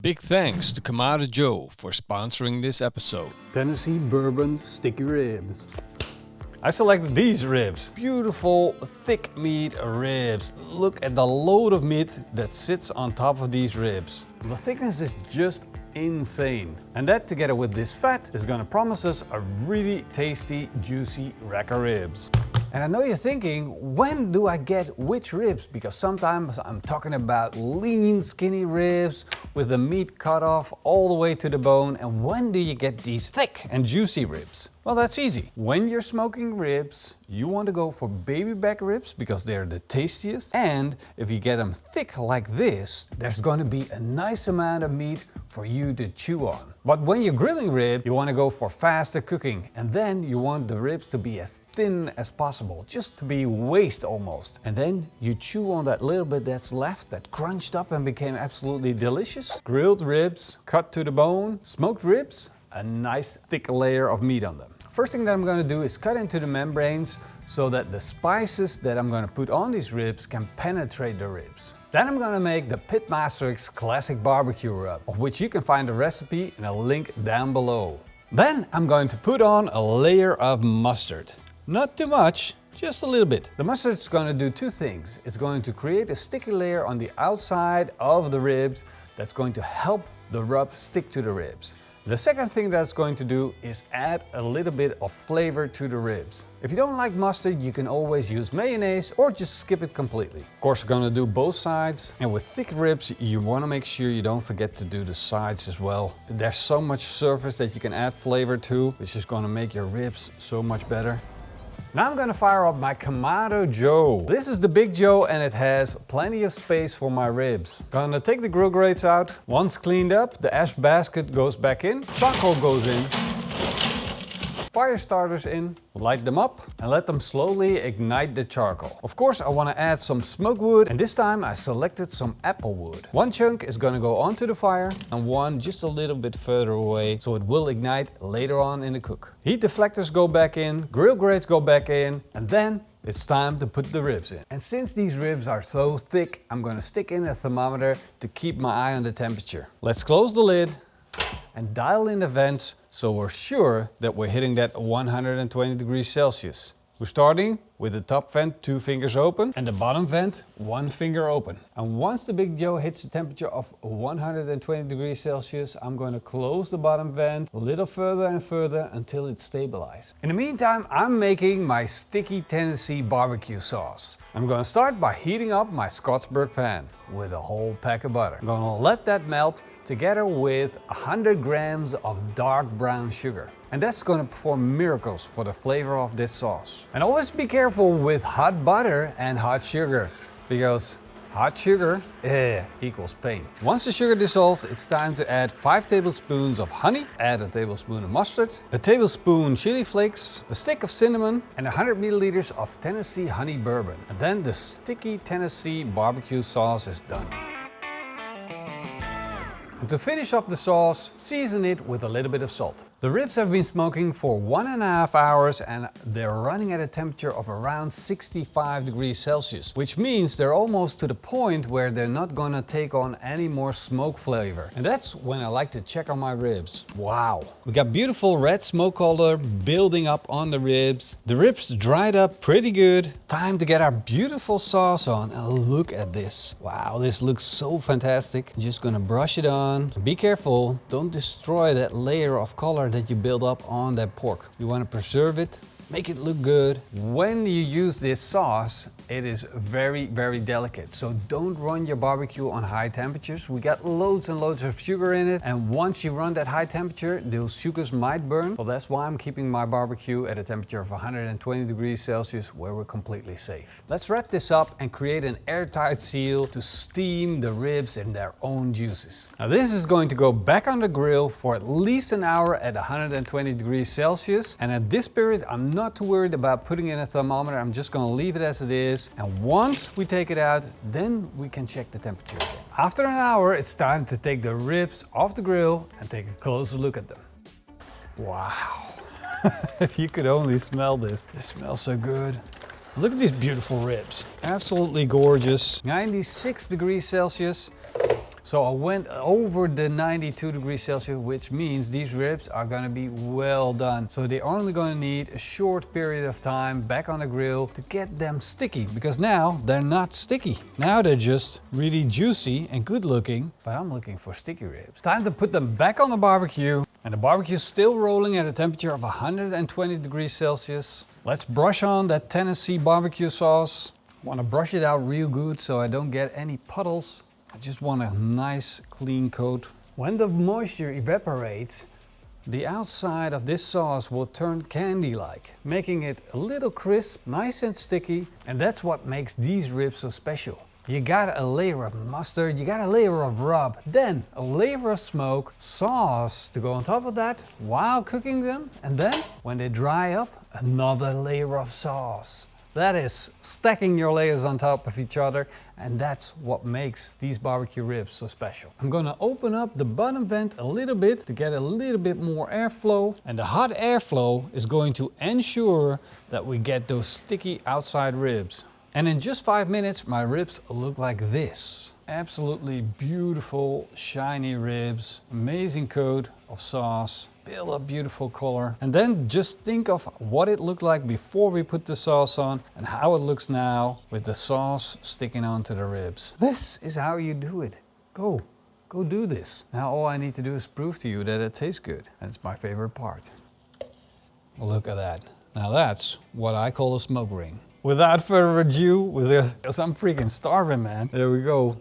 Big thanks to Kamado Joe for sponsoring this episode. Tennessee bourbon sticky ribs. I selected these ribs. Beautiful, thick meat ribs. Look at the load of meat that sits on top of these ribs. The thickness is just insane. And that together with this fat is gonna promise us a really tasty, juicy rack of ribs. And I know you're thinking, when do I get which ribs? Because sometimes I'm talking about lean, skinny ribs with the meat cut off all the way to the bone. And when do you get these thick and juicy ribs? Well, that's easy. When you're smoking ribs, you want to go for baby back ribs because they're the tastiest. And if you get them thick like this, there's going to be a nice amount of meat for you to chew on. But when you're grilling rib, you want to go for faster cooking. And then you want the ribs to be as thin as possible, just to be waste almost. And then you chew on that little bit that's left, that crunched up and became absolutely delicious. Grilled ribs, cut to the bone, smoked ribs, a nice thick layer of meat on them. First thing that I'm going to do is cut into the membranes so that the spices that I'm going to put on these ribs can penetrate the ribs. Then I'm going to make the PitmasterX classic barbecue rub, of which you can find the recipe in a link down below. Then I'm going to put on a layer of mustard. Not too much, just a little bit. The mustard is going to do two things. It's going to create a sticky layer on the outside of the ribs that's going to help the rub stick to the ribs. The second thing that's going to do is add a little bit of flavor to the ribs. If you don't like mustard, you can always use mayonnaise or just skip it completely. Of course, we're gonna do both sides. And with thick ribs, you wanna make sure you don't forget to do the sides as well. There's so much surface that you can add flavor to, which is gonna make your ribs so much better. Now I'm gonna fire up my Kamado Joe. This is the Big Joe and it has plenty of space for my ribs. Gonna take the grill grates out. Once cleaned up, the ash basket goes back in, charcoal goes in, fire starters in, light them up and let them slowly ignite the charcoal. Of course, I want to add some smoke wood and this time I selected some apple wood. One chunk is going to go onto the fire and one just a little bit further away so it will ignite later on in the cook. Heat deflectors go back in, grill grates go back in, and then it's time to put the ribs in. And since these ribs are so thick, I'm going to stick in a thermometer to keep my eye on the temperature. Let's close the lid and dial in the vents so we're sure that we're hitting that 120 degrees Celsius. We're starting with the top vent 2 fingers open and the bottom vent 1 finger open. And once the Big Joe hits the temperature of 120 degrees Celsius, I'm going to close the bottom vent a little further and further until it stabilizes. In the meantime, I'm making my sticky Tennessee barbecue sauce. I'm going to start by heating up my Skottsberg pan with a whole pack of butter. I'm going to let that melt together with 100 grams of dark brown sugar. And that's going to perform miracles for the flavor of this sauce. And always be careful with hot butter and hot sugar, because hot sugar equals pain. Once the sugar dissolves, it's time to add 5 tablespoons of honey, add a tablespoon of mustard, a tablespoon chili flakes, a stick of cinnamon, and 100 milliliters of Tennessee honey bourbon. And then the sticky Tennessee barbecue sauce is done. And to finish off the sauce, season it with a little bit of salt. The ribs have been smoking for 1.5 hours and they're running at a temperature of around 65 degrees Celsius, which means they're almost to the point where they're not gonna take on any more smoke flavor. And that's when I like to check on my ribs. Wow, we got beautiful red smoke color building up on the ribs. The ribs dried up pretty good. Time to get our beautiful sauce on. And look at this. Wow, this looks so fantastic. I'm just gonna brush it on. Be careful, don't destroy that layer of color that you build up on that pork. You want to preserve it, make it look good. When you use this sauce, it is very, very delicate. So don't run your barbecue on high temperatures. We got loads and loads of sugar in it. And once you run that high temperature, those sugars might burn. Well, that's why I'm keeping my barbecue at a temperature of 120 degrees Celsius where we're completely safe. Let's wrap this up and create an airtight seal to steam the ribs in their own juices. Now this is going to go back on the grill for at least an hour at 120 degrees Celsius. And at this period, I'm not too worried about putting in a thermometer. I'm just going to leave it as it is. And once we take it out, then we can check the temperature again. After an hour, it's time to take the ribs off the grill and take a closer look at them. Wow. If you could only smell this. This smells so good. Look at these beautiful ribs. Absolutely gorgeous. 96 degrees Celsius. So I went over the 92 degrees Celsius, which means these ribs are gonna be well done. So they're only gonna need a short period of time back on the grill to get them sticky, because now they're not sticky. Now they're just really juicy and good looking, but I'm looking for sticky ribs. Time to put them back on the barbecue, and the barbecue is still rolling at a temperature of 120 degrees Celsius. Let's brush on that Tennessee barbecue sauce. I want to brush it out real good so I don't get any puddles. I just want a nice clean coat. When the moisture evaporates, the outside of this sauce will turn candy-like, making it a little crisp, nice and sticky, and that's what makes these ribs so special. You got a layer of mustard, you got a layer of rub, then a layer of smoke, sauce to go on top of that while cooking them, and then when they dry up, another layer of sauce. That is stacking your layers on top of each other, and that's what makes these barbecue ribs so special. I'm gonna open up the bottom vent a little bit to get a little bit more airflow, and the hot airflow is going to ensure that we get those sticky outside ribs. And in just 5 minutes, my ribs look like this. Absolutely beautiful, shiny ribs, amazing coat of sauce, build up beautiful color. And then just think of what it looked like before we put the sauce on and how it looks now with the sauce sticking onto the ribs. This is how you do it. Go do this. Now all I need to do is prove to you that it tastes good. That's my favorite part. Look at that. Now that's what I call a smoke ring. Without further ado, because I'm freaking starving, man. There we go.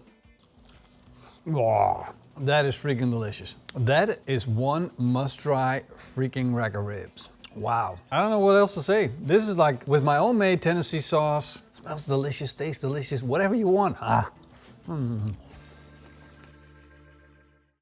Oh, that is freaking delicious. That is one must-try freaking rack of ribs. Wow. I don't know what else to say. This is like with my own made Tennessee sauce. Smells delicious, tastes delicious, whatever you want.